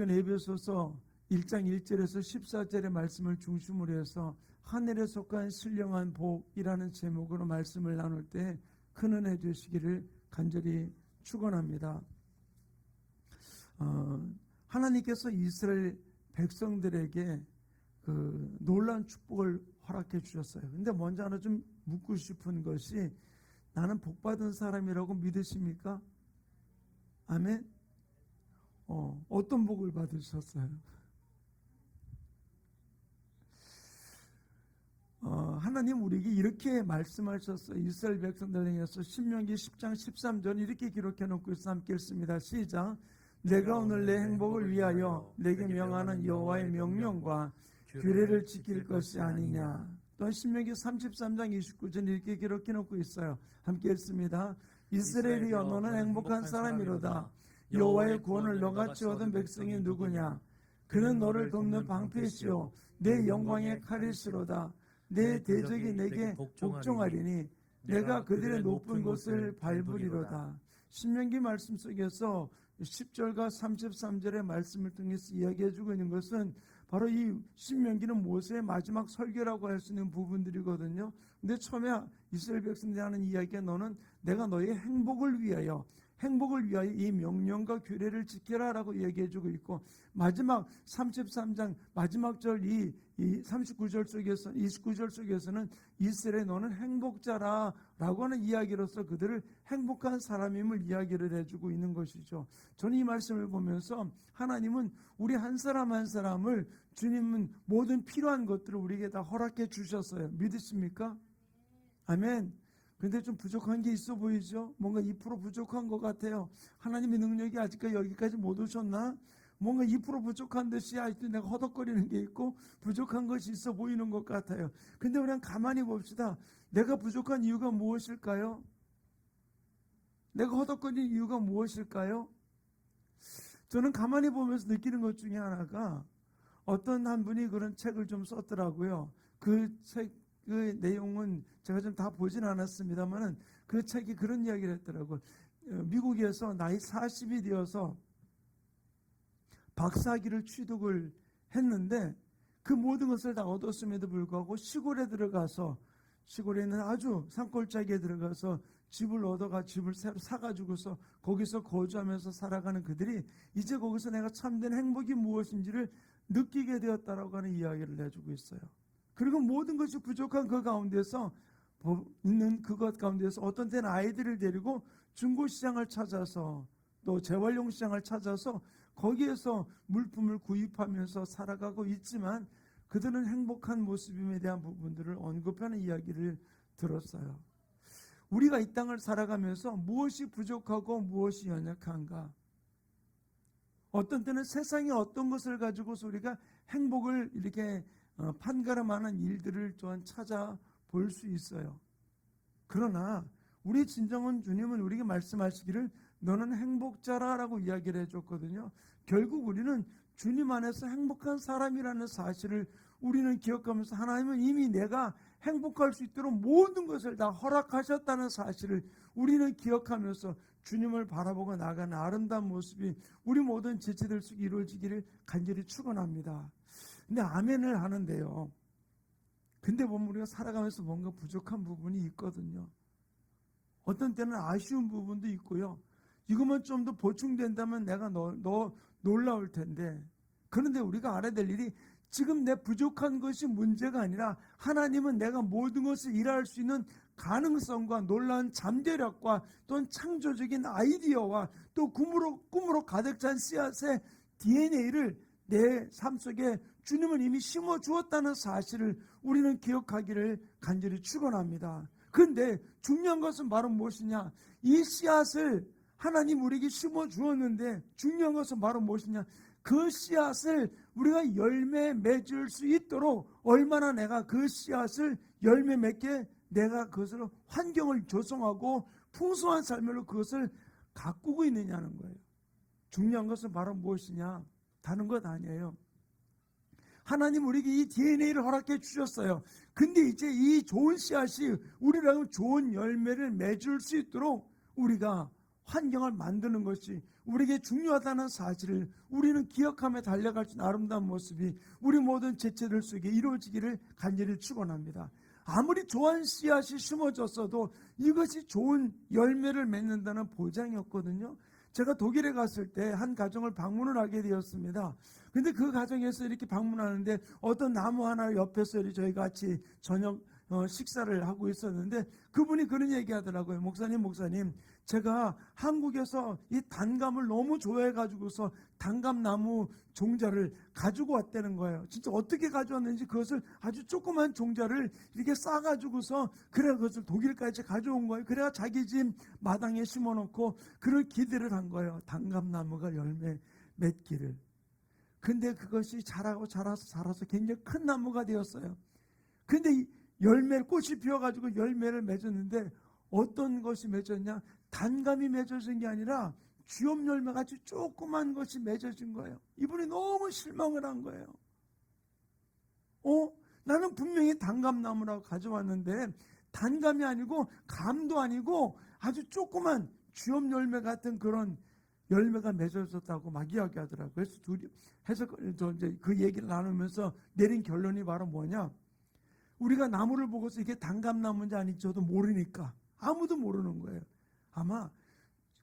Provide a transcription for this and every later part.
에베소서 1장 1절에서 14절의 말씀을 중심으로 해서 하늘에 속한 신령한 복이라는 제목으로 말씀을 나눌 때 큰 은혜 되시기를 간절히 축원합니다. 하나님께서 이스라엘 백성들에게 그 놀라운 축복을 허락해 주셨어요. 근데 먼저 하나 좀 묻고 싶은 것이, 나는 복받은 사람이라고 믿으십니까? 아멘? 어떤 복을 받으셨어요? 하나님 우리에게 이렇게 말씀하셨어요. 이스라엘 백성들을 향해서 신명기 10장 13절 이렇게 기록해 놓고 있어. 함께 읽습니다. 시작. 내가 오늘 내 행복을 위하여 내게 명하는 여호와의 명령과 규례를 지킬 것이 아니냐. 또한 신명기 33장 29절 이렇게 기록해 놓고 있어요. 함께 읽습니다. 이스라엘이여 너는 행복한 사람이로다. 여호와의 구원을 너같이 얻은 백성이 누구냐. 그는 너를 돕는 방패시오 내 영광의 칼이시로다. 내 대적이 내게 복종하리니 내가 그들의 높은 곳을 밟으리로다. 신명기 말씀 속에서 10절과 33절의 말씀을 통해서 이야기해주고 있는 것은 바로 이 신명기는 모세의 마지막 설교라고 할 수 있는 부분들이거든요. 근데 처음에 이스라엘 백성들이 하는 이야기가 너는 내가 너의 행복을 위하여 이 명령과 규례를 지켜라 라고 얘기해주고 있고, 마지막 33장 마지막 절 이 39절 속에서 29절 속에서는 이스라엘 너는 행복자라 라고 하는 이야기로서 그들을 행복한 사람임을 이야기를 해주고 있는 것이죠. 저는 이 말씀을 보면서 하나님은 우리 한 사람 한 사람을, 주님은 모든 필요한 것들을 우리에게 다 허락해 주셨어요. 믿으십니까? 아멘. 근데 좀 부족한 게 있어 보이죠? 뭔가 2% 부족한 것 같아요. 하나님의 능력이 아직까지 여기까지 못 오셨나? 뭔가 2% 부족한 듯이 아직도 내가 허덕거리는 게 있고 부족한 것이 있어 보이는 것 같아요. 근데 우리는 가만히 봅시다. 내가 부족한 이유가 무엇일까요? 내가 허덕거리는 이유가 무엇일까요? 저는 가만히 보면서 느끼는 것 중에 하나가, 어떤 한 분이 그런 책을 좀 썼더라고요. 그 내용은 제가 좀 다 보진 않았습니다만은 그 책이 그런 이야기를 했더라고요. 미국에서 나이 40이 되어서 박사학위를 취득을 했는데 그 모든 것을 다 얻었음에도 불구하고 시골에 들어가서, 시골에 있는 아주 산골짜기에 들어가서 집을 얻어가 집을 새로 사가지고서 거기서 거주하면서 살아가는 그들이 이제 거기서 내가 참된 행복이 무엇인지를 느끼게 되었다라고 하는 이야기를 해주고 있어요. 그리고 모든 것이 부족한 그 가운데서 있는 그것 가운데서 어떤 때는 아이들을 데리고 중고시장을 찾아서 또 재활용 시장을 찾아서 거기에서 물품을 구입하면서 살아가고 있지만 그들은 행복한 모습임에 대한 부분들을 언급하는 이야기를 들었어요. 우리가 이 땅을 살아가면서 무엇이 부족하고 무엇이 연약한가? 어떤 때는 세상의 어떤 것을 가지고서 우리가 행복을 이렇게 판가름하는 일들을 또한 찾아볼 수 있어요. 그러나 우리 진정한 주님은 우리에게 말씀하시기를 너는 행복자라 라고 이야기를 해줬거든요. 결국 우리는 주님 안에서 행복한 사람이라는 사실을 우리는 기억하면서, 하나님은 이미 내가 행복할 수 있도록 모든 것을 다 허락하셨다는 사실을 우리는 기억하면서 주님을 바라보고 나가는 아름다운 모습이 우리 모든 지체들 속에 이루어지기를 간절히 축원합니다. 근데 아멘을 하는데요, 근데 보면 우리가 살아가면서 뭔가 부족한 부분이 있거든요. 어떤 때는 아쉬운 부분도 있고요. 이것만 좀 더 보충된다면 내가 너 놀라울 텐데, 그런데 우리가 알아야 될 일이, 지금 내 부족한 것이 문제가 아니라 하나님은 내가 모든 것을 일할 수 있는 가능성과 놀라운 잠재력과 또는 창조적인 아이디어와 또 꿈으로 가득 찬 씨앗의 DNA를 내 삶 속에 주님은 이미 심어 주었다는 사실을 우리는 기억하기를 간절히 축원합니다. 그런데 중요한 것은 바로 무엇이냐? 이 씨앗을 하나님 우리에게 심어 주었는데 중요한 것은 바로 무엇이냐? 그 씨앗을 우리가 열매 맺을 수 있도록 얼마나 내가 그 씨앗을 열매 맺게 내가 그것을 환경을 조성하고 풍성한 삶으로 그것을 가꾸고 있느냐는 거예요. 중요한 것은 바로 무엇이냐? 다른 것 아니에요. 하나님 우리에게 이 DNA를 허락해 주셨어요. 근데 이제 이 좋은 씨앗이 우리라면 좋은 열매를 맺을 수 있도록 우리가 환경을 만드는 것이 우리에게 중요하다는 사실을 우리는 기억하며 달려갈 수 있는 아름다운 모습이 우리 모든 지체들 속에 이루어지기를 간절히 축원합니다. 아무리 좋은 씨앗이 심어졌어도 이것이 좋은 열매를 맺는다는 보장이 없거든요. 제가 독일에 갔을 때 한 가정을 방문을 하게 되었습니다. 근데 그 가정에서 이렇게 방문하는데 어떤 나무 하나 옆에서 저희 같이 저녁 식사를 하고 있었는데 그분이 그런 얘기 하더라고요. 목사님, 제가 한국에서 이 단감을 너무 좋아해가지고서 단감나무 종자를 가지고 왔다는 거예요. 진짜 어떻게 가져왔는지 그것을 아주 조그만 종자를 이렇게 싸가지고서 그래 그것을 독일까지 가져온 거예요. 그래야 자기 집 마당에 심어놓고 그걸 기대를 한 거예요. 단감나무가 열매 맺기를. 근데 그것이 자라서 굉장히 큰 나무가 되었어요. 근데 꽃이 피어가지고 열매를 맺었는데 어떤 것이 맺었냐? 단감이 맺어진 게 아니라 쥐엄 열매같이 조그만 것이 맺어진 거예요. 이분이 너무 실망을 한 거예요. 나는 분명히 단감나무라고 가져왔는데 단감이 아니고 감도 아니고 아주 조그만 쥐엄 열매 같은 그런 열매가 맺어졌다고 막 이야기하더라고요. 그래서 둘이 해서 이제 그 얘기를 나누면서 내린 결론이 바로 뭐냐? 우리가 나무를 보고서 이게 단감나무인지 아닌지 저도 모르니까 아무도 모르는 거예요. 아마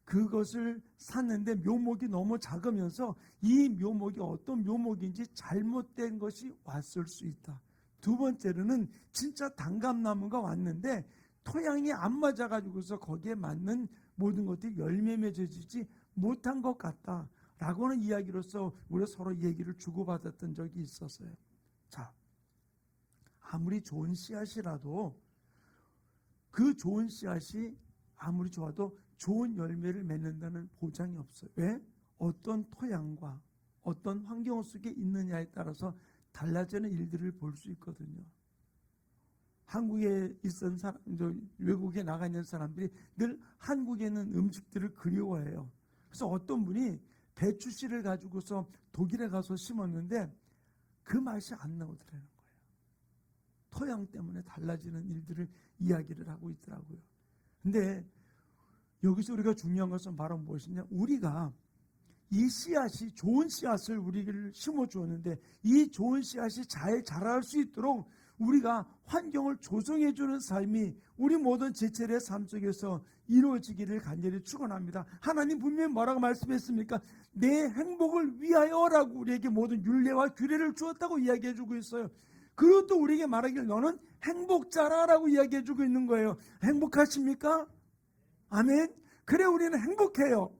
그것을 샀는데 묘목이 너무 작으면서 이 묘목이 어떤 묘목인지 잘못된 것이 왔을 수 있다. 두 번째로는 진짜 단감나무가 왔는데 토양이 안 맞아가지고서 거기에 맞는 모든 것들이 열매 맺어지지 못한 것 같다 라고 하는 이야기로서 우리가 서로 얘기를 주고받았던 적이 있었어요. 자, 아무리 좋은 씨앗이라도 그 좋은 씨앗이 아무리 좋아도 좋은 열매를 맺는다는 보장이 없어요. 왜? 어떤 토양과 어떤 환경 속에 있느냐에 따라서 달라지는 일들을 볼 수 있거든요. 한국에 있던 사람, 외국에 나가 있는 사람들이 늘 한국에 있는 음식들을 그리워해요. 그래서 어떤 분이 배추씨를 가지고서 독일에 가서 심었는데 그 맛이 안 나오더라는 거예요. 토양 때문에 달라지는 일들을 이야기를 하고 있더라고요. 근데 여기서 우리가 중요한 것은 바로 무엇이냐? 우리가 이 씨앗이 좋은 씨앗을 우리를 심어 주었는데 이 좋은 씨앗이 잘 자랄 수 있도록 우리가 환경을 조성해 주는 삶이 우리 모든 지체의 삶 속에서 이루어지기를 간절히 축원합니다. 하나님 분명히 뭐라고 말씀했습니까? 내 행복을 위하여라고 우리에게 모든 율례와 규례를 주었다고 이야기해 주고 있어요. 그리고 또 우리에게 말하길 너는 행복자라라고 이야기해 주고 있는 거예요. 행복하십니까? 아멘. 그래 우리는 행복해요.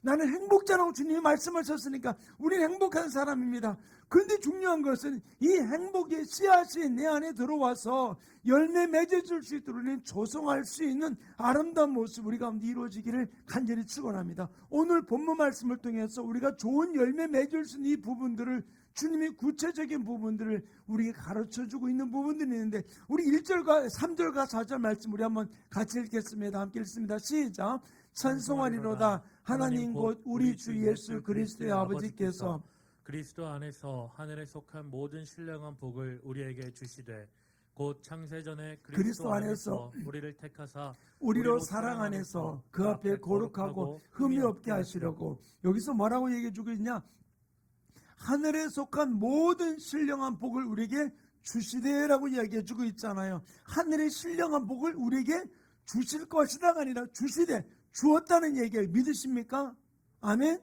나는 행복자라고 주님이 말씀하셨으니까 우리는 행복한 사람입니다. 그런데 중요한 것은 이 행복의 씨앗이 내 안에 들어와서 열매 맺어줄 수 있도록 우리는 조성할 수 있는 아름다운 모습 우리 가운데 이루어지기를 간절히 축원합니다. 오늘 본문 말씀을 통해서 우리가 좋은 열매 맺을 수 있는 이 부분들을 주님이 구체적인 부분들을 우리에게 가르쳐주고 있는 부분들이 있는데 우리 1절과 3절과 4절 말씀 우리 한번 같이 읽겠습니다. 함께 읽습니다. 시작. 찬송하리로다 하나님 곧 우리 주 예수 그리스도의 아버지께서 그리스도 안에서 하늘에 속한 모든 신령한 복을 우리에게 주시되 곧 창세전에 그리스도 안에서 우리를 택하사 우리로 사랑 안에서 그 앞에 거룩하고 흠이 없게 하시려고. 여기서 뭐라고 얘기해 주고 있냐? 하늘에 속한 모든 신령한 복을 우리에게 주시되라고 이야기해 주고 있잖아요. 하늘의 신령한 복을 우리에게 주실 것이다가 아니라 주시되 주었다는 얘기예요. 믿으십니까? 아멘.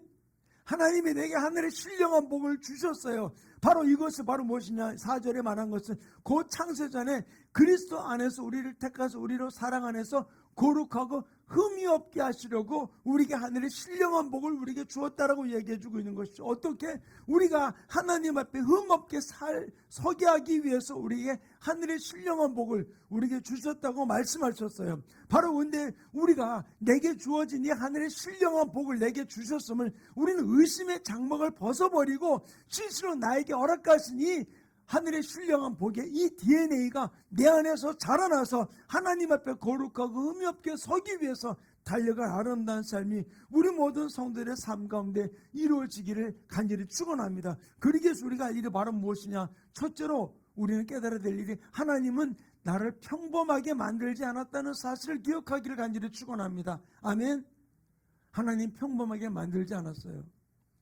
하나님이 내게 하늘의 신령한 복을 주셨어요. 바로 이것은 바로 무엇이냐? 4절에 말한 것은 곧 창세전에 그리스도 안에서 우리를 택하서 우리로 사랑 안에서 거룩하고 흠이 없게 하시려고 우리에게 하늘의 신령한 복을 우리에게 주었다라고 얘기해주고 있는 것이죠. 어떻게? 우리가 하나님 앞에 흠 없게 서게 하기 위해서 우리에게 하늘의 신령한 복을 우리에게 주셨다고 말씀하셨어요. 바로 근데 우리가 내게 주어진 이 하늘의 신령한 복을 내게 주셨음을 우리는 의심의 장막을 벗어버리고 진실로 나에게 허락하신 이 하늘의 신령한 복의 이 DNA가 내 안에서 자라나서 하나님 앞에 거룩하고 흠이 없게 서기 위해서 달려갈 아름다운 삶이 우리 모든 성도들의 삶 가운데 이루어지기를 간절히 축원합니다. 그러기 위해서 우리가 할 일이 바로 무엇이냐? 첫째로 우리는 깨달아야 될 일이 하나님은 나를 평범하게 만들지 않았다는 사실을 기억하기를 간절히 축원합니다. 아멘. 하나님 평범하게 만들지 않았어요.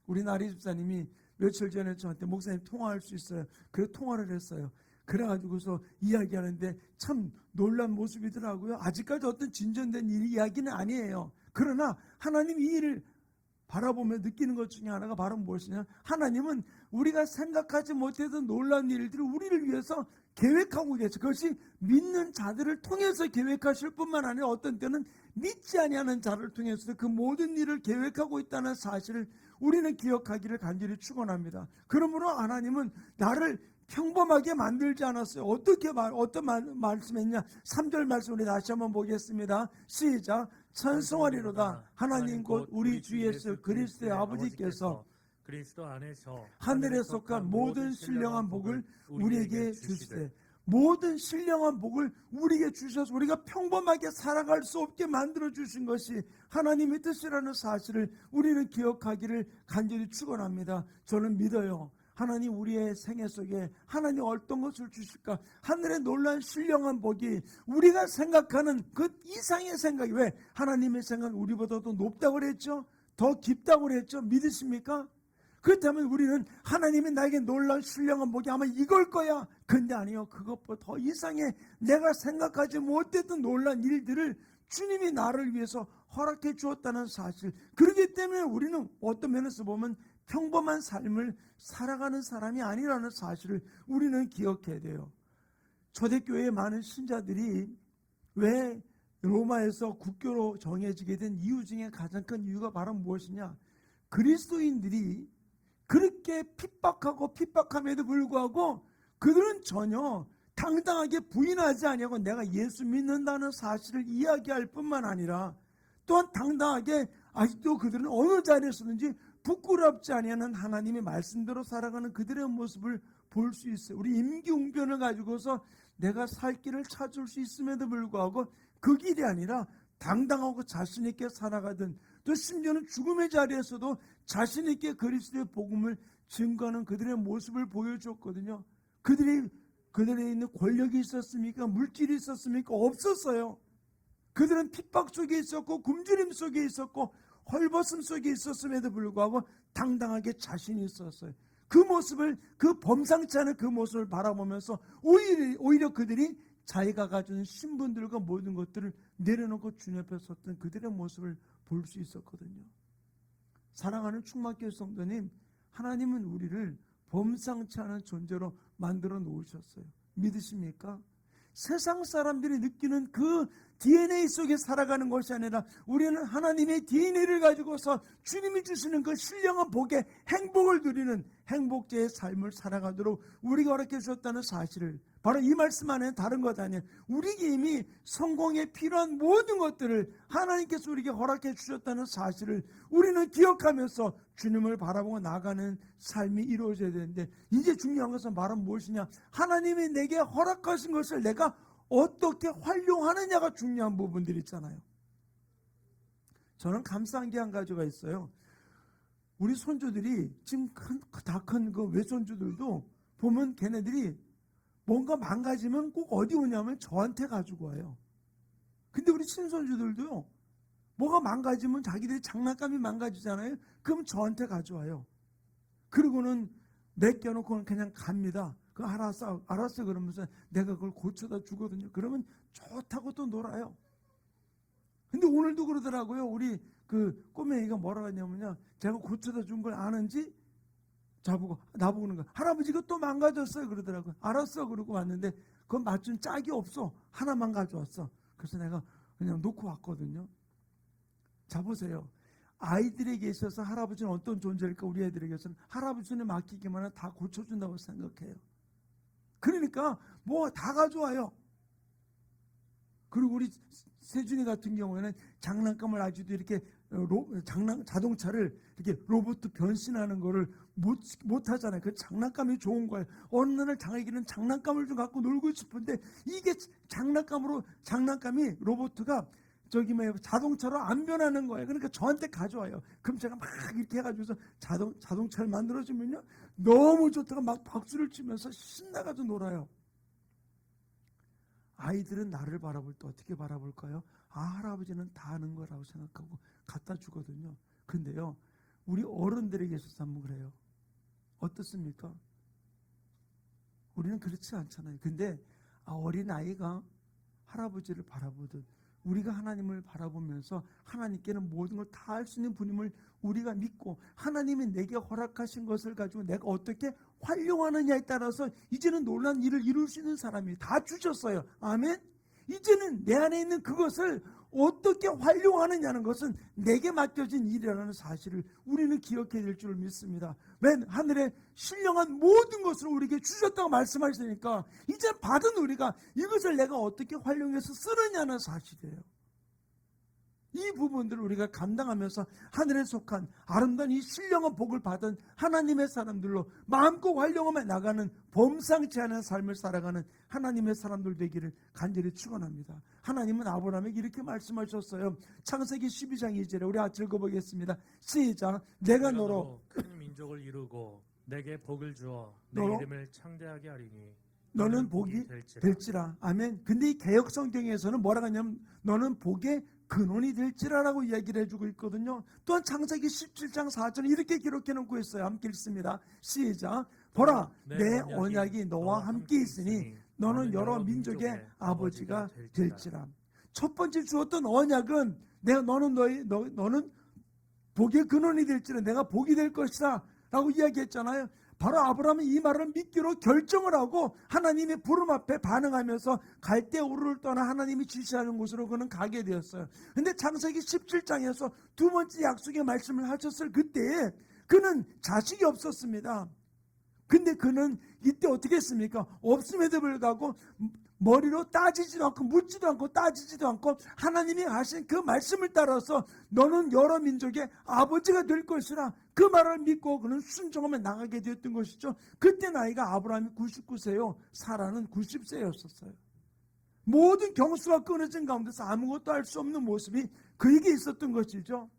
우리 나리 집사님이 며칠 전에 저한테 목사님 통화할 수 있어요. 그래 통화를 했어요. 그래가지고서 이야기하는데 참 놀란 모습이더라고요. 아직까지 어떤 진전된 이야기는 아니에요. 그러나 하나님 이 일을 바라보며 느끼는 것 중에 하나가 바로 무엇이냐, 하나님은 우리가 생각하지 못했던 놀라운 일들을 우리를 위해서 계획하고 계세요. 그것이 믿는 자들을 통해서 계획하실 뿐만 아니라 어떤 때는 믿지 아니하는 자를 통해서 그 모든 일을 계획하고 있다는 사실을 우리는 기억하기를 간절히 축원합니다. 그러므로 하나님은 나를 평범하게 만들지 않았어요. 어떤 말씀했냐? 3절 말씀 우리 다시 한번 보겠습니다. 시작. 찬송하리로다. 하나님 곧 우리 주 예수 그리스도의 아버지께서 그리스도 안에서 하늘에 속한 모든 신령한 복을 우리에게 주시되, 모든 신령한 복을 우리에게 주셔서 우리가 평범하게 살아갈 수 없게 만들어 주신 것이 하나님의 뜻이라는 사실을 우리는 기억하기를 간절히 축원합니다. 저는 믿어요. 하나님 우리의 생애 속에 하나님 어떤 것을 주실까? 하늘의 놀라운 신령한 복이 우리가 생각하는 그 이상의 생각이, 왜? 하나님의 생각은 우리보다도 높다고 그랬죠? 더 깊다고 그랬죠? 믿으십니까? 그렇다면 우리는 하나님이 나에게 놀라운 신령한 복이 아마 이걸 거야. 근데 아니요. 그것보다 더 이상의 내가 생각하지 못했던 놀라운 일들을 주님이 나를 위해서 허락해 주었다는 사실. 그렇기 때문에 우리는 어떤 면에서 보면 평범한 삶을 살아가는 사람이 아니라는 사실을 우리는 기억해야 돼요. 초대교회의 많은 신자들이 왜 로마에서 국교로 정해지게 된 이유 중에 가장 큰 이유가 바로 무엇이냐? 그리스도인들이 그렇게 핍박함에도 불구하고 그들은 전혀 당당하게 부인하지 아니하고 내가 예수 믿는다는 사실을 이야기할 뿐만 아니라 또한 당당하게 아직도 그들은 어느 자리에서든지 부끄럽지 아니하는 하나님의 말씀대로 살아가는 그들의 모습을 볼 수 있어요. 우리 임기응변을 가지고서 내가 살 길을 찾을 수 있음에도 불구하고 그 길이 아니라 당당하고 자신 있게 살아가든, 또 심지어는 죽음의 자리에서도 자신 있게 그리스도의 복음을 증거하는 그들의 모습을 보여줬거든요. 그들에 있는 권력이 있었습니까? 물질이 있었습니까? 없었어요. 그들은 핍박 속에 있었고 굶주림 속에 있었고 헐벗음 속에 있었음에도 불구하고 당당하게 자신이 있었어요. 그 모습을, 그 범상치 않은 그 모습을 바라보면서 오히려 그들이 자기가 가진 신분들과 모든 것들을 내려놓고 주님 앞에 섰던 그들의 모습을 볼 수 있었거든요. 사랑하는 충만교회 성도님, 하나님은 우리를 범상치 않은 존재로 만들어 놓으셨어요. 믿으십니까? 세상 사람들이 느끼는 그 DNA 속에 살아가는 것이 아니라 우리는 하나님의 DNA를 가지고서 주님이 주시는 그 신령한 복의 행복을 누리는 행복자의 삶을 살아가도록 우리가 허락해 주셨다는 사실을, 바로 이 말씀 안에 다른 것 아니에요. 우리에게 이미 성공에 필요한 모든 것들을 하나님께서 우리에게 허락해 주셨다는 사실을 우리는 기억하면서 주님을 바라보고 나가는 삶이 이루어져야 되는데, 이제 중요한 것은 말은 무엇이냐? 하나님이 내게 허락하신 것을 내가 어떻게 활용하느냐가 중요한 부분들이 있잖아요. 저는 감사한 게 한 가지가 있어요. 우리 손주들이 지금 다 큰 그 외손주들도 보면 걔네들이 뭔가 망가지면 꼭 어디 오냐면 저한테 가지고 와요. 근데 우리 친손주들도요, 뭐가 망가지면 자기들이 장난감이 망가지잖아요. 그럼 저한테 가져와요. 그리고는 맡겨놓고는 그냥 갑니다. 그 알았어 그러면서 내가 그걸 고쳐다 주거든요. 그러면 좋다고 또 놀아요. 근데 오늘도 그러더라고요. 우리 그 꼬맹이가 뭐라고 했냐면요, 제가 고쳐다 준 걸 아는지 나보고 그러는 거야. 할아버지 이거 또 망가졌어요 그러더라고요. 알았어 그러고 왔는데 그건 맞춘 짝이 없어. 하나만 가져왔어. 그래서 내가 그냥 놓고 왔거든요. 자 보세요. 아이들에게 있어서 할아버지는 어떤 존재일까? 우리 애들에게서는 할아버지는 맡기기만 하면 다 고쳐준다고 생각해요. 그러니까 뭐 다 가져와요. 그리고 우리 세준이 같은 경우에는 장난감을 아직도 이렇게 자동차를 이렇게 로봇 변신하는 거를 못 하잖아요. 그 장난감이 좋은 거예요. 어느 날 자기는 장난감을 좀 갖고 놀고 싶은데 이게 장난감이 로봇가 자동차로 안 변하는 거예요. 그러니까 저한테 가져와요. 그럼 제가 막 이렇게 해가지고서 자동차를 만들어주면요, 너무 좋다고 막 박수를 치면서 신나가지고 놀아요. 아이들은 나를 바라볼 때 어떻게 바라볼까요? 할아버지는 다 아는 거라고 생각하고 갖다 주거든요. 근데요, 우리 어른들에게 있어서 한번 그래요. 어떻습니까? 우리는 그렇지 않잖아요. 근데 어린아이가 할아버지를 바라보듯 우리가 하나님을 바라보면서 하나님께는 모든 걸 다 할 수 있는 분임을 우리가 믿고 하나님이 내게 허락하신 것을 가지고 내가 어떻게 활용하느냐에 따라서 이제는 놀라운 일을 이룰 수 있는 사람이 다 주셨어요. 아멘. 이제는 내 안에 있는 그것을 어떻게 활용하느냐는 것은 내게 맡겨진 일이라는 사실을 우리는 기억해야 될 줄 믿습니다. 맨 하늘에 신령한 모든 것을 우리에게 주셨다고 말씀하시니까 이제 받은 우리가 이것을 내가 어떻게 활용해서 쓰느냐는 사실이에요. 이 부분들을 우리가 감당하면서 하늘에 속한 아름다운 이 신령한 복을 받은 하나님의 사람들로 마음껏 활용하며 나가는 범상치 않은 삶을 살아가는 하나님의 사람들 되기를 간절히 축원합니다. 하나님은 아브라함에게 이렇게 말씀하셨어요. 창세기 12장 2절에 우리 읽어보겠습니다. 시작. 내가 너로 큰 민족을 이루고 내게 복을 주어 내 너로 이름을 창대하게 하리니 너는 복이 될지라. 아멘. 근데 이 개역 성경에서는 뭐라고 하냐면 너는 복의 근원이 될지라라고 이야기를 해주고 있거든요. 또한 창세기 17장 4절에 이렇게 기록해 놓고 있어요. 함께 읽습니다. 시작. 보라 내 언약이 너와 함께 있으니 너는 여러 민족의 아버지가 될지라. 첫 번째 주었던 언약은 너는 복의 근원이 될지라, 내가 복이 될 것이다 라고 이야기했잖아요. 바로 아브라함은 이 말을 믿기로 결정을 하고 하나님의 부름 앞에 반응하면서 갈대 우르를 떠나 하나님이 지시하는 곳으로 그는 가게 되었어요. 근데 창세기 17장에서 두 번째 약속의 말씀을 하셨을 그때에 그는 자식이 없었습니다. 근데 그는 이때 어떻게 했습니까? 없음에도 불구하고 머리로 따지지도 않고 묻지도 않고 따지지도 않고 하나님이 하신 그 말씀을 따라서 너는 여러 민족의 아버지가 될 것이라 그 말을 믿고 그는 순종하며 나가게 되었던 것이죠. 그때 나이가 아브라함이 99세요. 사라는 90세였었어요. 모든 경수가 끊어진 가운데서 아무것도 할 수 없는 모습이 그에게 있었던 것이죠.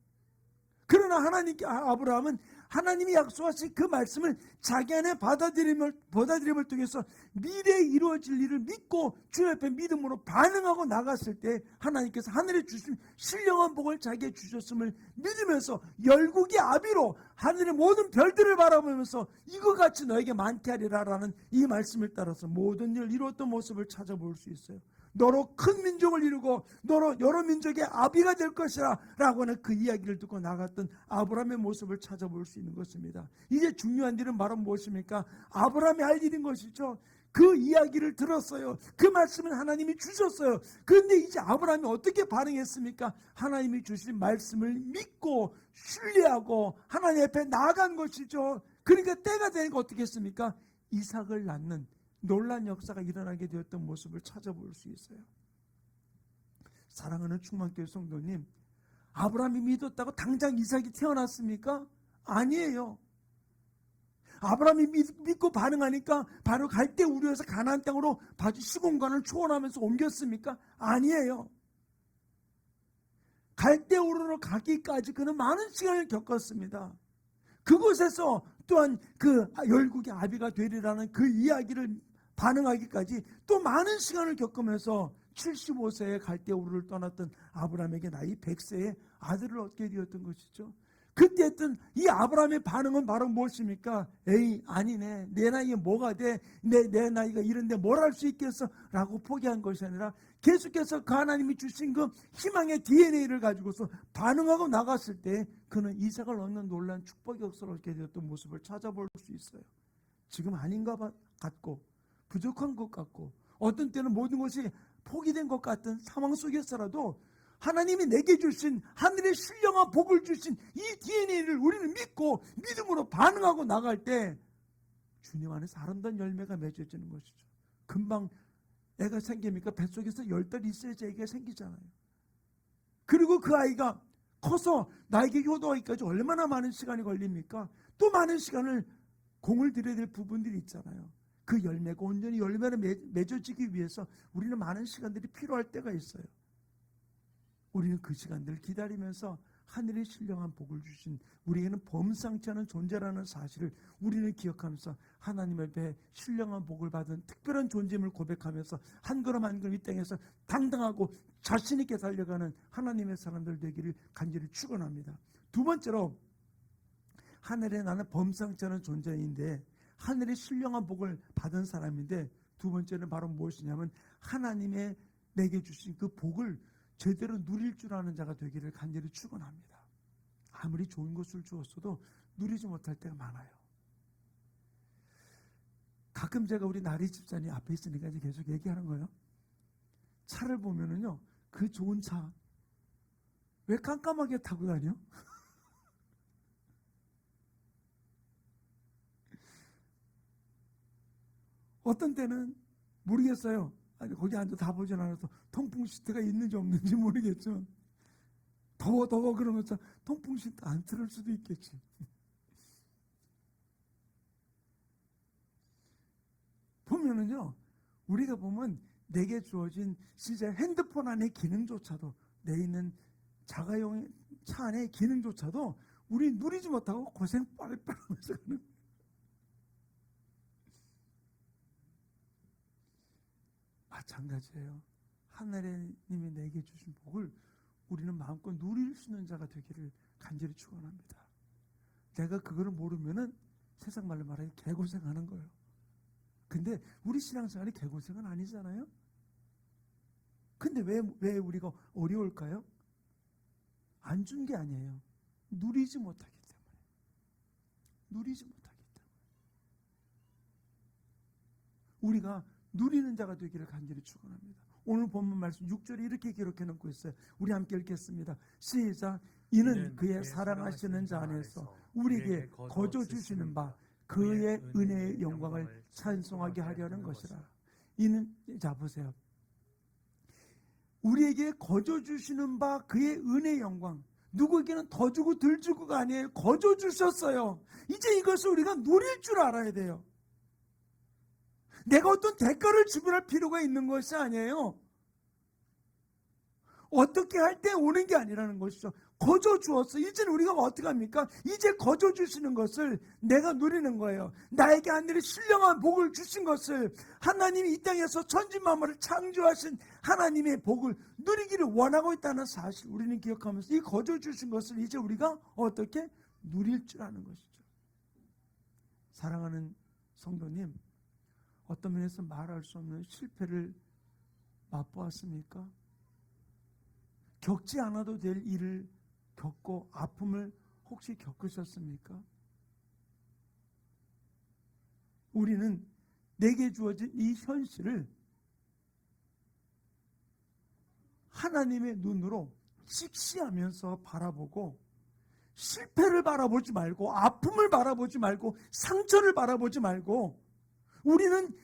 그러나 아브라함은 하나님이 약속하신 그 말씀을 자기 안에 받아들임을 통해서 미래에 이루어질 일을 믿고 주 앞에 믿음으로 반응하고 나갔을 때 하나님께서 하늘에 주신 신령한 복을 자기에게 주셨음을 믿으면서 열국의 아비로 하늘의 모든 별들을 바라보면서 이거 같이 너에게 많게 하리라라는 이 말씀을 따라서 모든 일을 이루었던 모습을 찾아볼 수 있어요. 너로 큰 민족을 이루고 너로 여러 민족의 아비가 될 것이라 라고 하는 그 이야기를 듣고 나갔던 아브라함의 모습을 찾아볼 수 있는 것입니다. 이제 중요한 일은 바로 무엇입니까? 아브라함이 할 일인 것이죠. 그 이야기를 들었어요. 그 말씀은 하나님이 주셨어요. 그런데 이제 아브라함이 어떻게 반응했습니까? 하나님이 주신 말씀을 믿고 신뢰하고 하나님 앞에 나아간 것이죠. 그러니까 때가 되니까 어떻게 했습니까? 이삭을 낳는 놀란 역사가 일어나게 되었던 모습을 찾아볼 수 있어요. 사랑하는 충만교회 성도님, 아브라함이 믿었다고 당장 이삭이 태어났습니까? 아니에요. 아브라함이 믿고 반응하니까 바로 갈대 우르에서 가나안 땅으로 시공간을 초월하면서 옮겼습니까? 아니에요. 갈대 우르로 가기까지 그는 많은 시간을 겪었습니다. 그곳에서 또한 그 열국의 아비가 되리라는 그 이야기를 반응하기까지 또 많은 시간을 겪으면서 75세에 갈대 우르를 떠났던 아브라함에게 나이 100세에 아들을 얻게 되었던 것이죠. 그때 했던 이 아브라함의 반응은 바로 무엇입니까? 에이 아니네, 내 나이에 뭐가 돼, 내 나이가 이런데 뭘 할 수 있겠어 라고 포기한 것이 아니라 계속해서 그 하나님이 주신 그 희망의 DNA를 가지고서 반응하고 나갔을 때 그는 이삭을 얻는 놀라운 축복의 역사를 얻게 되었던 모습을 찾아볼 수 있어요. 지금 아닌가 같고 부족한 것 같고 어떤 때는 모든 것이 포기된 것 같은 상황 속에서라도 하나님이 내게 주신 하늘의 신령한 복을 주신 이 DNA를 우리는 믿고 믿음으로 반응하고 나갈 때 주님 안에서 아름다운 열매가 맺어지는 것이죠. 금방 애가 생깁니까? 뱃속에서 10달 있어야지 애가 생기잖아요. 그리고 그 아이가 커서 나에게 효도하기까지 얼마나 많은 시간이 걸립니까? 또 많은 시간을 공을 들여야 될 부분들이 있잖아요. 그 열매가 온전히 열매를 맺어지기 위해서 우리는 많은 시간들이 필요할 때가 있어요. 우리는 그 시간들을 기다리면서 하늘의 신령한 복을 주신 우리에게는 범상치 않은 존재라는 사실을 우리는 기억하면서 하나님 앞에 신령한 복을 받은 특별한 존재임을 고백하면서 한 걸음 한 걸음 이 땅에서 당당하고 자신 있게 달려가는 하나님의 사람들 되기를 간절히 축원합니다. 두 번째로, 하늘에 나는 범상치 않은 존재인데 하늘의 신령한 복을 받은 사람인데, 두 번째는 바로 무엇이냐면 하나님의 내게 주신 그 복을 제대로 누릴 줄 아는 자가 되기를 간절히 축원합니다. 아무리 좋은 것을 주었어도 누리지 못할 때가 많아요. 가끔 제가 우리 나리 집사님 앞에 있으니까 이제 계속 얘기하는 거예요. 차를 보면은요, 그 좋은 차 왜 깜깜하게 타고 다녀? 어떤 때는 모르겠어요. 아니, 거기 앉아 다 보진 않아서 통풍 시트가 있는지 없는지 모르겠지만, 더워 그러면서 통풍 시트 안 틀을 수도 있겠지. 보면은요, 우리가 보면 내게 주어진 진짜 핸드폰 안의 기능조차도, 내 있는 자가용 차 안의 기능조차도 우리 누리지 못하고 고생 빨빨 하면서 가는. 마찬가지예요. 하나님이 내게 주신 복을 우리는 마음껏 누릴 수 있는 자가 되기를 간절히 축원합니다. 내가 그거를 모르면은 세상 말로 말하기 개고생하는 거예요. 근데 우리 신앙생활이 개고생은 아니잖아요. 근데 왜 우리가 어려울까요? 안 준 게 아니에요. 누리지 못하기 때문에. 누리지 못하기 때문에. 우리가 누리는 자가 되기를 간절히 축원합니다. 오늘 본문 말씀 6절에 이렇게 기록해 놓고 있어요. 우리 함께 읽겠습니다. 시작. 이는 그의 사랑하시는 자 안에서 우리에게 거저 주시는 바 그의 은혜의 영광을 찬송하게 하려는 것이라. 이는, 자 보세요. 우리에게 거저 주시는 바 그의 은혜의 영광. 누구에게는 더 주고 덜 주고가 아니에요. 거저 주셨어요. 이제 이것을 우리가 누릴 줄 알아야 돼요. 내가 어떤 대가를 지불할 필요가 있는 것이 아니에요. 어떻게 할 때 오는 게 아니라는 것이죠. 거저 주었어. 이제는 우리가 어떻게 합니까? 이제 거저 주시는 것을 내가 누리는 거예요. 나에게 하늘의 신령한 복을 주신 것을, 하나님이 이 땅에서 천지만물을 창조하신 하나님의 복을 누리기를 원하고 있다는 사실 우리는 기억하면서 이 거저 주신 것을 이제 우리가 어떻게 누릴 줄 아는 것이죠. 사랑하는 성도님, 어떤 면에서 말할 수 없는 실패를 맛보았습니까? 겪지 않아도 될 일을 겪고 아픔을 혹시 겪으셨습니까? 우리는 내게 주어진 이 현실을 하나님의 눈으로 직시하면서 바라보고, 실패를 바라보지 말고, 아픔을 바라보지 말고, 상처를 바라보지 말고, 우리는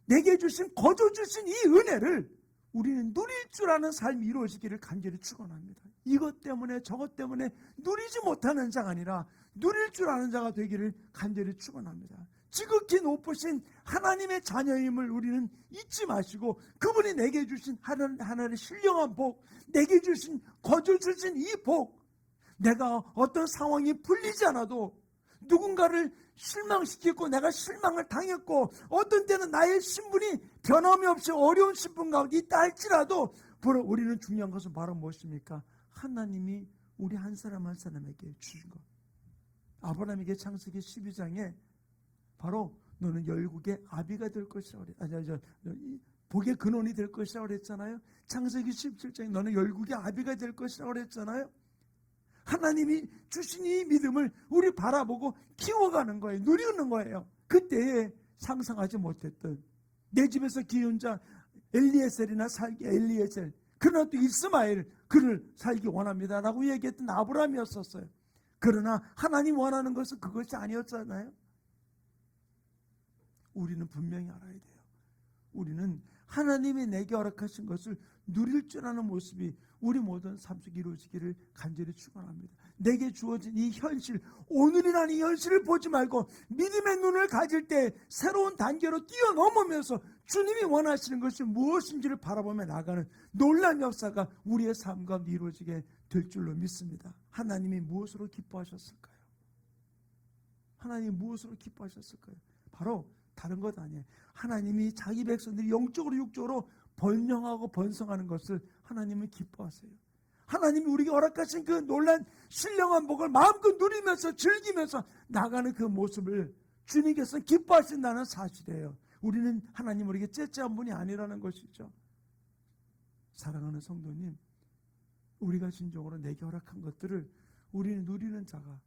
내게 주신, 거저 주신 이 은혜를 우리는 누릴 줄 아는 삶이 이루어지기를 간절히 축원합니다. 이것 때문에 저것 때문에 누리지 못하는 자가 아니라 누릴 줄 아는 자가 되기를 간절히 축원합니다. 지극히 높으신 하나님의 자녀임을 우리는 잊지 마시고, 그분이 내게 주신 하나님의 신령한 복, 내게 주신, 거저 주신 이 복, 내가 어떤 상황이 풀리지 않아도, 누군가를 실망시키고 내가 실망을 당했고, 어떤 때는 나의 신분이 변함이 없이 어려운 신분 가운데 있다 할지라도, 우리는 중요한 것은 바로 무엇입니까? 하나님이 우리 한 사람 한 사람에게 주신 것. 아브라함에게 창세기 12장에 바로 너는 열국의 아비가 될 것이라고 복의 근원이 될 것이라고 그랬잖아요. 창세기 17장에 너는 열국의 아비가 될 것이라고 그랬잖아요. 하나님이 주신 이 믿음을 우리 바라보고 키워가는 거예요. 누리는 거예요. 그때에 상상하지 못했던, 내 집에서 키운 자 엘리에셀이나 엘리에셀, 그러나 또 이스마엘, 그를 살기 원합니다라고 얘기했던 아브라함이었었어요. 그러나 하나님 원하는 것은 그것이 아니었잖아요. 우리는 분명히 알아야 돼요. 우리는 하나님이 내게 허락하신 것을 누릴 줄 아는 모습이 우리 모든 삶 속에 이루어지기를 간절히 축원합니다. 내게 주어진 이 현실, 오늘이라는 이 현실을 보지 말고 믿음의 눈을 가질 때 새로운 단계로 뛰어넘으면서 주님이 원하시는 것이 무엇인지를 바라보며 나가는 놀라운 역사가 우리의 삶 가운데 이루어지게 될 줄로 믿습니다. 하나님이 무엇으로 기뻐하셨을까요? 하나님이 무엇으로 기뻐하셨을까요? 바로 다른 것 아니에요. 하나님이 자기 백성들이 영적으로 육적으로 번영하고 번성하는 것을 하나님은 기뻐하세요. 하나님이 우리에게 허락하신 그 놀란 신령한 복을 마음껏 누리면서 즐기면서 나가는 그 모습을 주님께서 기뻐하신다는 사실이에요. 우리는 하나님 우리에게 째째한 분이 아니라는 것이죠. 사랑하는 성도님, 우리가 진정으로 내게 허락한 것들을 우리는 누리는 자가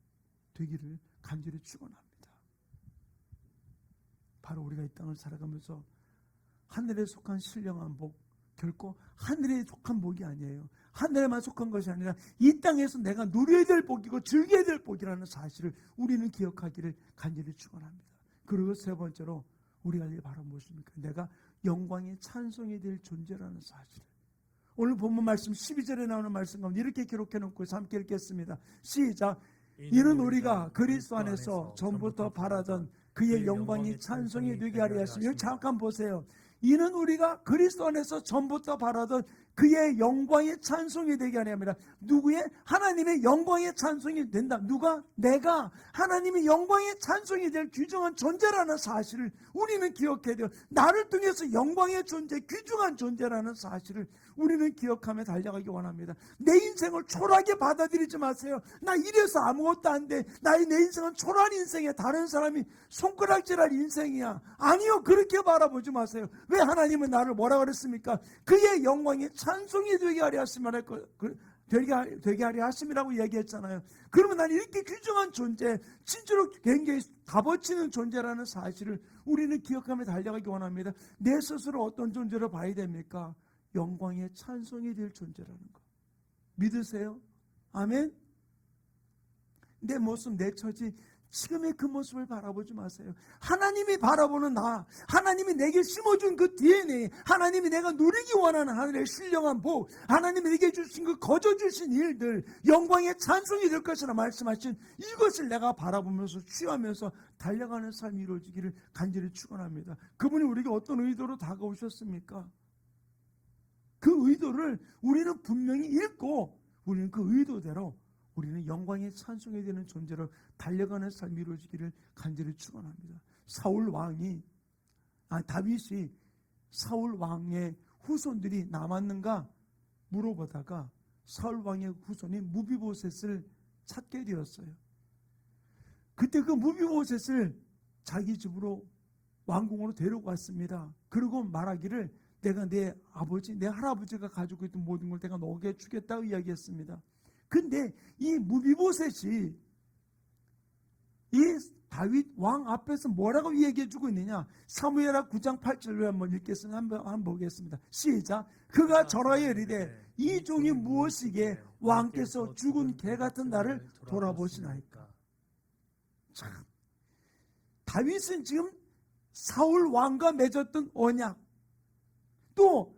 되기를 간절히 축원합니다. 바로 우리가 이 땅을 살아가면서 하늘에 속한 신령한 복, 결코 하늘에 속한 복이 아니에요. 하늘에만 속한 것이 아니라 이 땅에서 내가 누려야 될 복이고 즐겨야 될 복이라는 사실을 우리는 기억하기를 간절히 축원합니다. 그리고 세 번째로 우리가 할 일이 바로 무엇입니까? 내가 영광의 찬송이 될 존재라는 사실을. 오늘 본문 말씀 12절에 나오는 말씀 가운데 이렇게 기록해 놓고 함께 읽겠습니다. 시작. 이는 우리가 그리스도 안에서 전부터 바라던 그의 영광이 찬송이 되게 하려 하시며, 잠깐 보세요. 이는 우리가 그리스도 안에서 전부터 바라던 그의 영광의 찬송이 되게 하려 합니다. 누구의? 하나님의 영광의 찬송이 된다. 누가? 내가 하나님의 영광의 찬송이 될 귀중한 존재라는 사실을 우리는 기억해야 돼요. 나를 통해서 영광의 존재, 귀중한 존재라는 사실을 우리는 기억하며 달려가기 원합니다. 내 인생을 초라하게 받아들이지 마세요. 나 이래서 아무것도 안 돼. 내 인생은 초라한 인생이야. 다른 사람이 손가락질할 인생이야. 아니요, 그렇게 바라보지 마세요. 왜 하나님은 나를 뭐라 그랬습니까? 그의 영광이 찬송이 되게 하려 하시면 되게 하려 하심이라고 얘기했잖아요. 그러면 나는 이렇게 귀중한 존재, 진짜로 굉장히 값어치는 존재라는 사실을 우리는 기억하며 달려가기 원합니다. 내 스스로 어떤 존재로 봐야 됩니까? 영광의 찬송이 될 존재라는 거. 믿으세요? 아멘? 내 모습, 내 처지, 지금의 그 모습을 바라보지 마세요. 하나님이 바라보는 나, 하나님이 내게 심어준 그 DNA, 하나님이 내가 누리기 원하는 하늘의 신령한 복, 하나님이 내게 주신 그 거저주신 일들, 영광의 찬송이 될 것이라 말씀하신 이것을 내가 바라보면서 취하면서 달려가는 삶이 이루어지기를 간절히 축원합니다. 그분이 우리에게 어떤 의도로 다가오셨습니까? 그 의도를 우리는 분명히 읽고 우리는 그 의도대로 우리는 영광의 찬송이 되는 존재로 달려가는 삶이 이루어지기를 간절히 축원합니다. 다윗이 사울 왕의 후손들이 남았는가 물어보다가 사울 왕의 후손이 무비보셋을 찾게 되었어요. 그때 그 무비보셋을 자기 집으로 왕궁으로 데리고 왔습니다. 그리고 말하기를 내가 내 아버지, 내 할아버지가 가지고 있던 모든 걸 내가 너에게 주겠다고 이야기했습니다. 근데 이 무비보셋이 이 다윗 왕 앞에서 뭐라고 얘기해주고 있느냐? 사무엘하 9장 8절로 한번 읽겠습니다. 한번 보겠습니다. 시작. 그가 절하여 이르되 이 종이 무엇이기에 왕께서 죽은 개 같은 나를 돌아보시나이까. 참, 다윗은 지금 사울 왕과 맺었던 언약, 또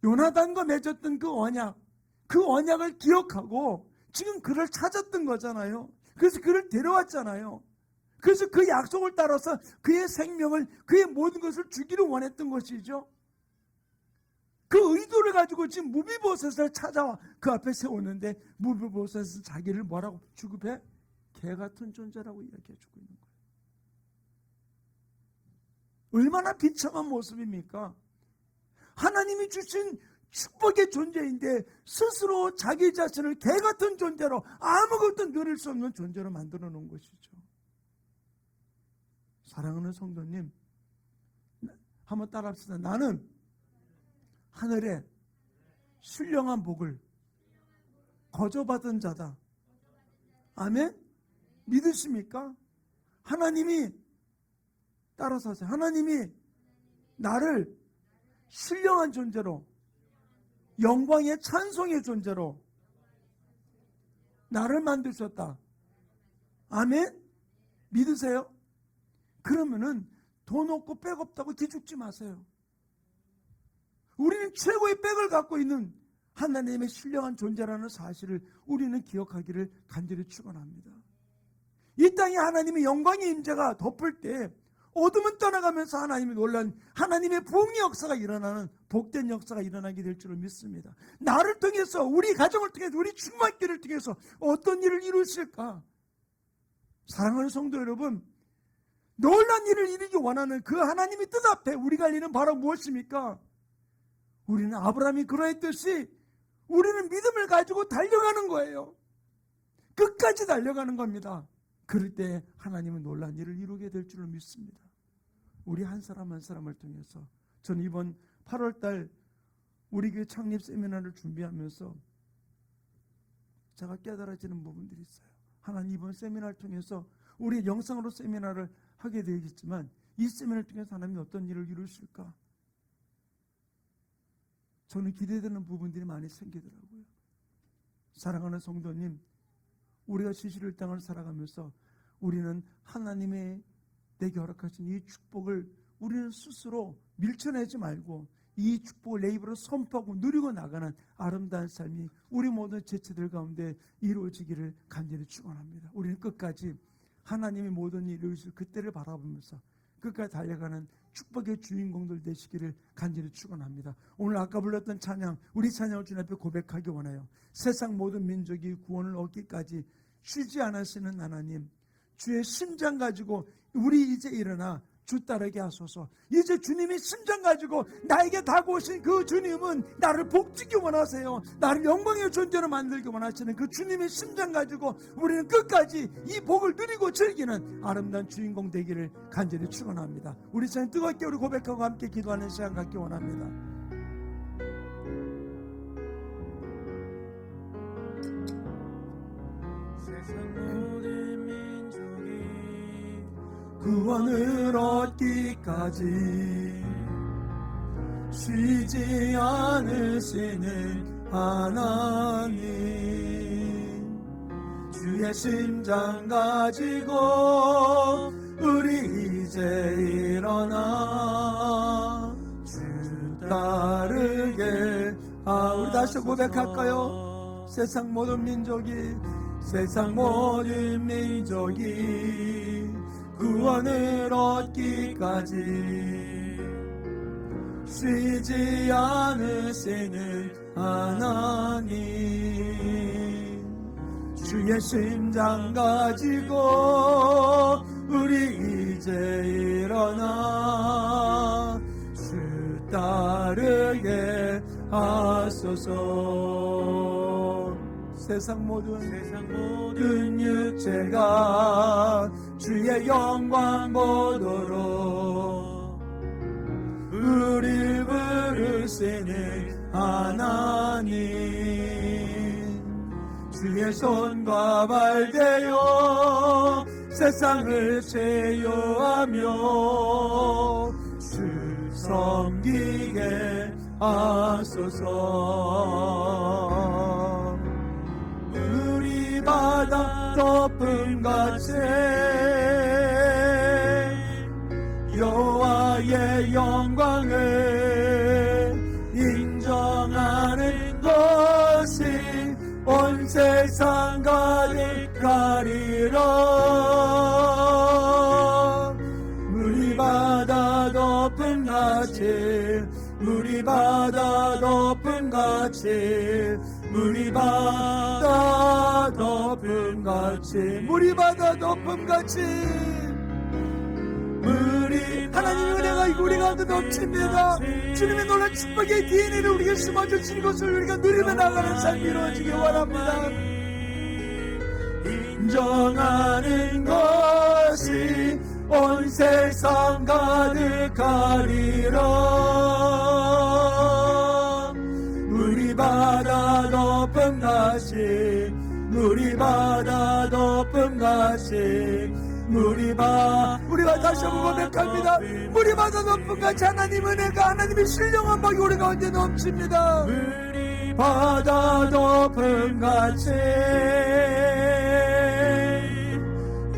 요나단과 맺었던 그 언약을 기억하고 지금 그를 찾았던 거잖아요. 그래서 그를 데려왔잖아요. 그래서 그 약속을 따라서 그의 생명을, 그의 모든 것을 주기를 원했던 것이죠. 그 의도를 가지고 지금 무비보셋을 찾아와 그 앞에 세우는데 무비보셋은 자기를 뭐라고 취급해? 개 같은 존재라고 이야기해주고 있는 거예요. 얼마나 비참한 모습입니까? 하나님이 주신 축복의 존재인데 스스로 자기 자신을 개 같은 존재로, 아무것도 누릴 수 없는 존재로 만들어 놓은 것이죠. 사랑하는 성도님, 한번 따라합시다. 나는 하늘에 신령한 복을 거저받은 자다. 아멘? 믿으십니까? 하나님이, 따라서 하세요. 하나님이 나를 신령한 존재로, 영광의 찬송의 존재로 나를 만드셨다. 아멘? 믿으세요? 그러면은 돈 없고 백 없다고 기죽지 마세요. 우리는 최고의 백을 갖고 있는 하나님의 신령한 존재라는 사실을 우리는 기억하기를 간절히 축원합니다. 이 땅에 하나님의 영광의 임재가 덮을 때 어둠은 떠나가면서 하나님이 놀란 하나님의 부흥의 역사가 일어나는 복된 역사가 일어나게 될 줄을 믿습니다. 나를 통해서, 우리 가정을 통해서, 우리 충만교를 통해서 어떤 일을 이루실까? 사랑하는 성도 여러분, 놀란 일을 이루기 원하는 그 하나님의 뜻 앞에 우리가 할 일은 바로 무엇입니까? 우리는 아브라함이 그러했듯이 우리는 믿음을 가지고 달려가는 거예요. 끝까지 달려가는 겁니다. 그럴 때 하나님은 놀란 일을 이루게 될 줄을 믿습니다. 우리 한 사람 한 사람을 통해서. 저는 이번 8월달 우리 교회 창립 세미나를 준비하면서 제가 깨달아지는 부분들이 있어요. 하나님 이번 세미나를 통해서 우리 영상으로 세미나를 하게 되겠지만 이 세미나를 통해서 하나님이 어떤 일을 이루실까? 저는 기대되는 부분들이 많이 생기더라고요. 사랑하는 성도님, 우리가 시시를 땅을 살아가면서 우리는 하나님의 내게 허락하신 이 축복을 우리는 스스로 밀쳐내지 말고 이 축복을 내 입으로 선포하고 누리고 나가는 아름다운 삶이 우리 모든 지체들 가운데 이루어지기를 간절히 축원합니다. 우리는 끝까지 하나님의 모든 일을 이루실 그때를 바라보면서 끝까지 달려가는 축복의 주인공들 되시기를 간절히 축원합니다. 오늘 아까 불렀던 찬양, 우리 찬양을 주님 앞에 고백하기 원해요. 세상 모든 민족이 구원을 얻기까지 쉬지 않으시는 하나님, 주의 심장 가지고 우리 이제 일어나 주 따르게 하소서. 이제 주님의 심장 가지고 나에게 다가오신 그 주님은 나를 복지기 원하세요. 나를 영광의 존재로 만들기 원하시는 그 주님의 심장 가지고 우리는 끝까지 이 복을 누리고 즐기는 아름다운 주인공 되기를 간절히 축원합니다. 우리 참 뜨겁게 우리 고백하고 함께 기도하는 시간 갖기 원합니다. 구원을 얻기까지 쉬지 않으시는 하나님, 주의 심장 가지고 우리 이제 일어나 주 따르게. 우리 다시 고백할까요? 세상 모든 민족이 구원을 얻기까지 쉬지 않으시는 하나님, 주의 심장 가지고 우리 이제 일어나 주 따르게 하소서. 세상 모든 육체가 주의 영광 보도록 우릴 부르시는 하나님, 주의 손과 발 되어 세상을 제어하며 주 섬기게 하소서. 우리 바다 덮음같이 여호와의 영광을 인정하는 것이 온 세상 가득하리라. 우리 바다 덮음같이, 우리 바다 덮음같이, 우리 바다 덮음같이, 우리 바다 덮음같이, 하나님의 은혜가 우리 가운데 넘칩니다. 주님의 놀란 축복의 DNA를 우리에게 심어주신 것을 우리가 누리며 나가는 삶이 이루어지기 원합니다. 인정하는 것이 온 세상 가득하리라. 우리 바다 덮음같이, 우리 바다 덮음같이, 우리 바다 다시 한번 고백합니다. 우리 바다 덮음같이 하나님 은혜가, 하나님의 신령한 복이 우리 가운데 넘칩니다. 우리 바다 덮음같이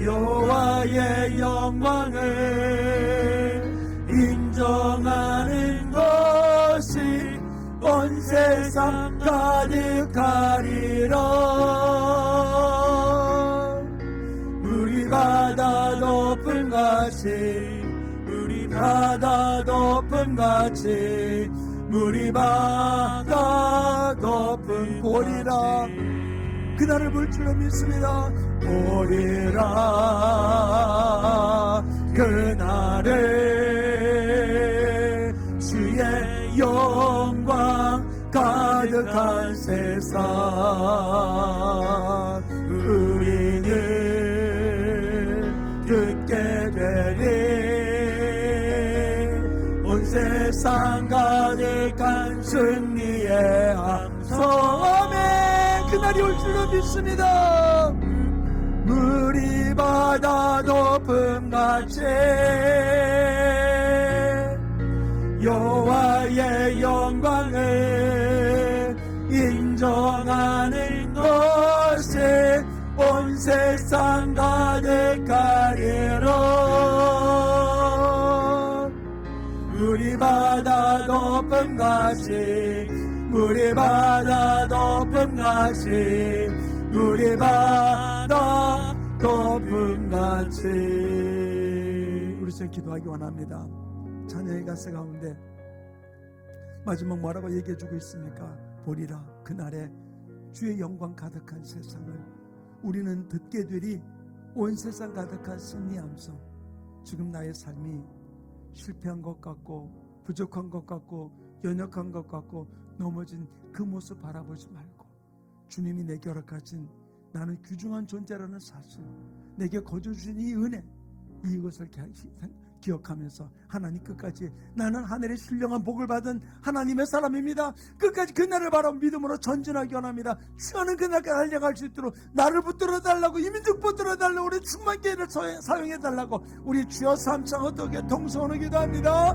여호와의 영광을 인정하는 것이 온 세상 가득하리라. 우리 바다 덮음같이, 물이 바다 덮음같이 물이 바다 덮음 보리라. 그날을 볼 줄로 믿습니다. 보리라 그날에 주의 영광 가득한 세상 우리는 듣게 되리 온 세상 가득한 승리의 함성에 그날이 올 줄로 믿습니다. 물이 바다 덮음같이 여호와의 영광을 인정하는 것에 온 세상 가득하리라. 물이 바다 덮음같이 물이 바다 덮음같이 물이 바다 덮음같이. 우리 지금 기도하기 원합니다. 자녀의 가세 가운데 마지막 뭐라고 얘기해주고 있습니까? 보리라 그날에 주의 영광 가득한 세상을 우리는 듣게 되리 온 세상 가득한 승리 함성. 지금 나의 삶이 실패한 것 같고 부족한 것 같고 연약한 것 같고 넘어진 그 모습 바라보지 말고 주님이 내게 허락하신 나는 귀중한 존재라는 사실, 내게 거저주신 이 은혜, 이것을 기억하면서 하나님 끝까지 나는 하늘의 신령한 복을 받은 하나님의 사람입니다. 끝까지 그날을 바라보 믿음으로 전진하기 원합니다. 주여는 그날까지 달려갈 수 있도록 나를 붙들어 달라고, 이민족 붙들어 달라고, 우리 충만교회를 사용해 달라고 우리 주여 삼창 어떻게 통성으로 기도합니다.